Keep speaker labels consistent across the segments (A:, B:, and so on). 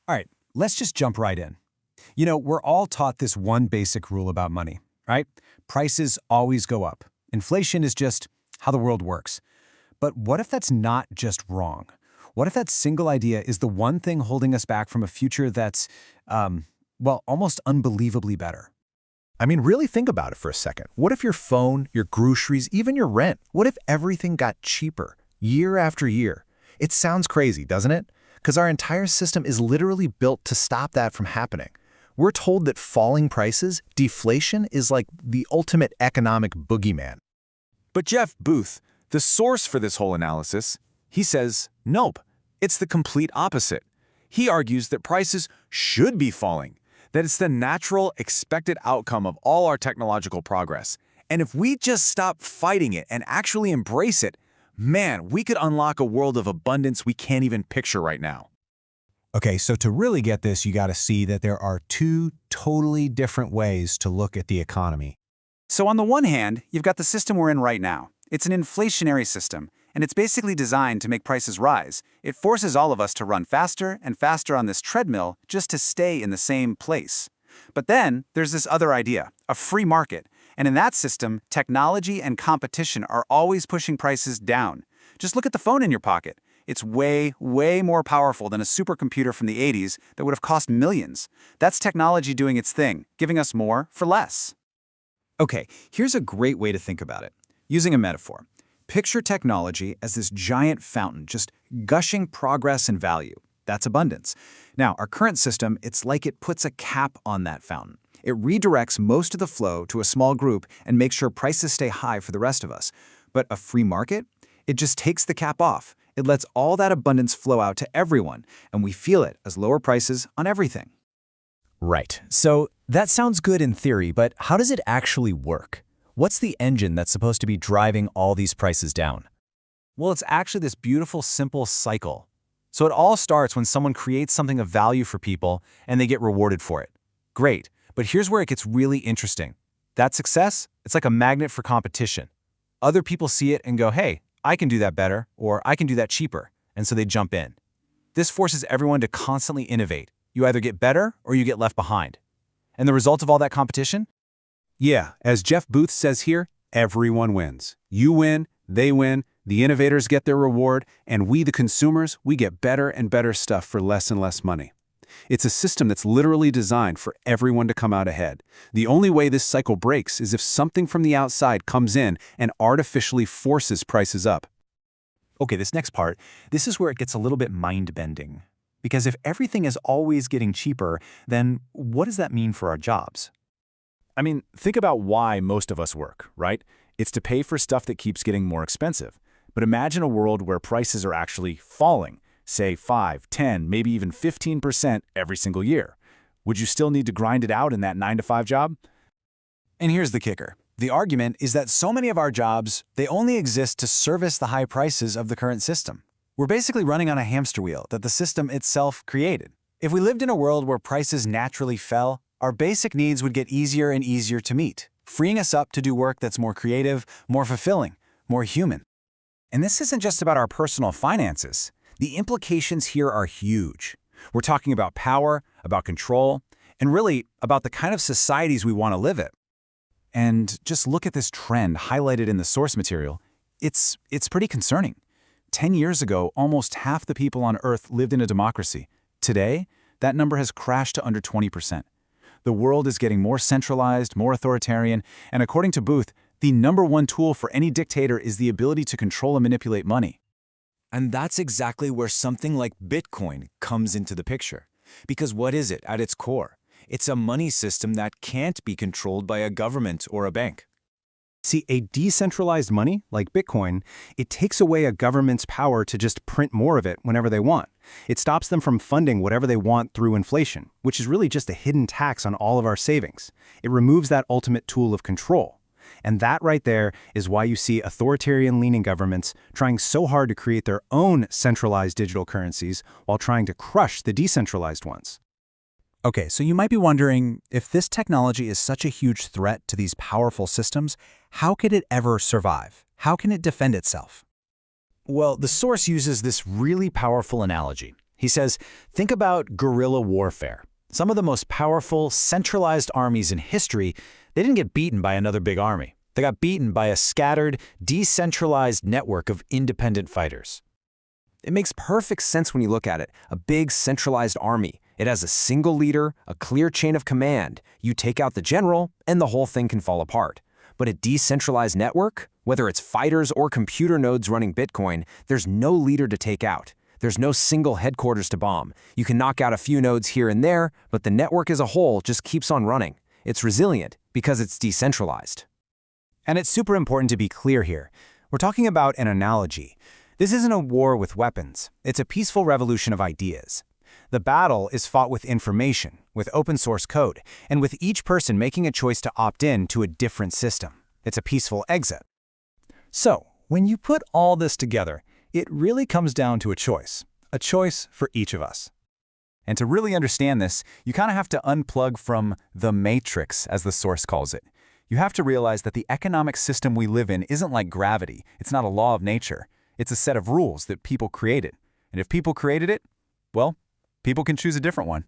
A: All right, let's just jump right in. We're all taught this one basic rule about money, right? Prices always go up. Inflation is just how the world works. But what if that's not just wrong? What if that single idea is the one thing holding us back from a future that's, almost unbelievably better?
B: I mean, really think about it for a second. What if your phone, your groceries, even your rent, what if everything got cheaper year after year? It sounds crazy, doesn't it? Because our entire system is literally built to stop that from happening. We're told that falling prices, deflation, is like the ultimate economic boogeyman.
C: But Jeff Booth, the source for this whole analysis, he says, nope, it's the complete opposite. He argues that prices should be falling, that it's the natural, expected outcome of all our technological progress. And if we just stop fighting it and actually embrace it, man, we could unlock a world of abundance we can't even picture right now.
A: Okay, so to really get this, you got to see that there are two totally different ways to look at the economy.
D: So on the one hand, you've got the system we're in right now. It's an inflationary system, and it's basically designed to make prices rise. It forces all of us to run faster and faster on this treadmill just to stay in the same place. But then there's this other idea, a free market. And in that system, technology and competition are always pushing prices down. Just look at the phone in your pocket. It's way, way more powerful than a supercomputer from the 80s that would have cost millions. That's technology doing its thing, giving us more for less.
E: Okay, here's a great way to think about it. Using a metaphor, picture technology as this giant fountain just gushing progress and value. That's abundance. Now, our current system, it's like it puts a cap on that fountain. It redirects most of the flow to a small group and makes sure prices stay high for the rest of us. But a free market? It just takes the cap off. It lets all that abundance flow out to everyone, and we feel it as lower prices on everything.
B: Right. So that sounds good in theory, but how does it actually work? What's the engine that's supposed to be driving all these prices down?
D: Well, it's actually this beautiful, simple cycle. So it all starts when someone creates something of value for people and they get rewarded for it. Great, but here's where it gets really interesting. That success, it's like a magnet for competition. Other people see it and go, hey, I can do that better, or I can do that cheaper, and so they jump in. This forces everyone to constantly innovate. You either get better or you get left behind. And the result of all that competition?
F: Yeah, as Jeff Booth says here, everyone wins. You win, they win, the innovators get their reward, and we, the consumers, we get better and better stuff for less and less money. It's a system that's literally designed for everyone to come out ahead. The only way this cycle breaks is if something from the outside comes in and artificially forces prices up.
E: Okay, this next part, this is where it gets a little bit mind-bending. Because if everything is always getting cheaper, then what does that mean for our jobs?
C: I mean, think about why most of us work, right? It's to pay for stuff that keeps getting more expensive. But imagine a world where prices are actually falling, say 5, 10, maybe even 15% every single year. Would you still need to grind it out in that 9-to-5 job?
D: And here's the kicker. The argument is that so many of our jobs, they only exist to service the high prices of the current system. We're basically running on a hamster wheel that the system itself created. If we lived in a world where prices naturally fell, our basic needs would get easier and easier to meet, freeing us up to do work that's more creative, more fulfilling, more human. And this isn't just about our personal finances. The implications here are huge. We're talking about power, about control, and really about the kind of societies we want to live in. And just look at this trend highlighted in the source material. It's pretty concerning. 10 years ago, almost half the people on Earth lived in a democracy. Today, that number has crashed to under 20%. The world is getting more centralized, more authoritarian, and according to Booth, the #1 tool for any dictator is the ability to control and manipulate money.
G: And that's exactly where something like Bitcoin comes into the picture. Because what is it at its core? It's a money system that can't be controlled by a government or a bank.
A: See, a decentralized money, like Bitcoin, it takes away a government's power to just print more of it whenever they want. It stops them from funding whatever they want through inflation, which is really just a hidden tax on all of our savings. It removes that ultimate tool of control. And that right there is why you see authoritarian-leaning governments trying so hard to create their own centralized digital currencies while trying to crush the decentralized ones.
D: Okay, so you might be wondering, if this technology is such a huge threat to these powerful systems, how could it ever survive? How can it defend itself?
B: Well, the source uses this really powerful analogy.
D: He says, think about guerrilla warfare. Some of the most powerful, centralized armies in history, they didn't get beaten by another big army. They got beaten by a scattered, decentralized network of independent fighters.
H: It makes perfect sense when you look at it. A big centralized army. It has a single leader, a clear chain of command. You take out the general, and the whole thing can fall apart. But a decentralized network, whether it's fighters or computer nodes running Bitcoin, there's no leader to take out. There's no single headquarters to bomb. You can knock out a few nodes here and there, but the network as a whole just keeps on running. It's resilient because it's decentralized.
A: And it's super important to be clear here. We're talking about an analogy. This isn't a war with weapons. It's a peaceful revolution of ideas. The battle is fought with information, with open source code, and with each person making a choice to opt in to a different system. It's a peaceful exit.
B: So, when you put all this together, it really comes down to a choice for each of us.
C: And to really understand this, you kind of have to unplug from the matrix, as the source calls it. You have to realize that the economic system we live in isn't like gravity. It's not a law of nature. It's a set of rules that people created. And if people created it, well, people can choose a different one.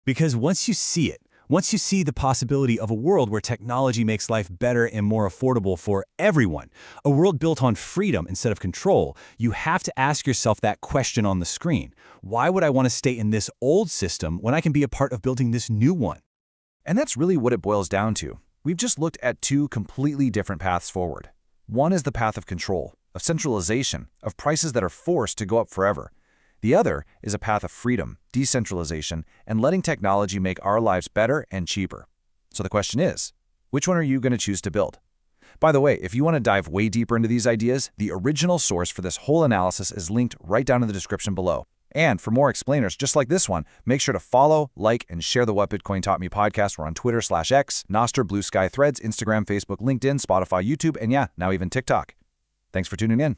D: Because once you see it, once you see the possibility of a world where technology makes life better and more affordable for everyone, a world built on freedom instead of control, you have to ask yourself that question on the screen. Why would I want to stay in this old system when I can be a part of building this new one?
B: And that's really what it boils down to. We've just looked at two completely different paths forward. One is the path of control, of centralization, of prices that are forced to go up forever. The other is a path of freedom, decentralization, and letting technology make our lives better and cheaper. So the question is, which one are you going to choose to build? By the way, if you want to dive way deeper into these ideas, the original source for this whole analysis is linked right down in the description below. And for more explainers just like this one, make sure to follow, like, and share the What Bitcoin Taught Me podcast. We're on Twitter/X, Nostr, Blue Sky, Threads, Instagram, Facebook, LinkedIn, Spotify, YouTube, and yeah, now even TikTok. Thanks for tuning in.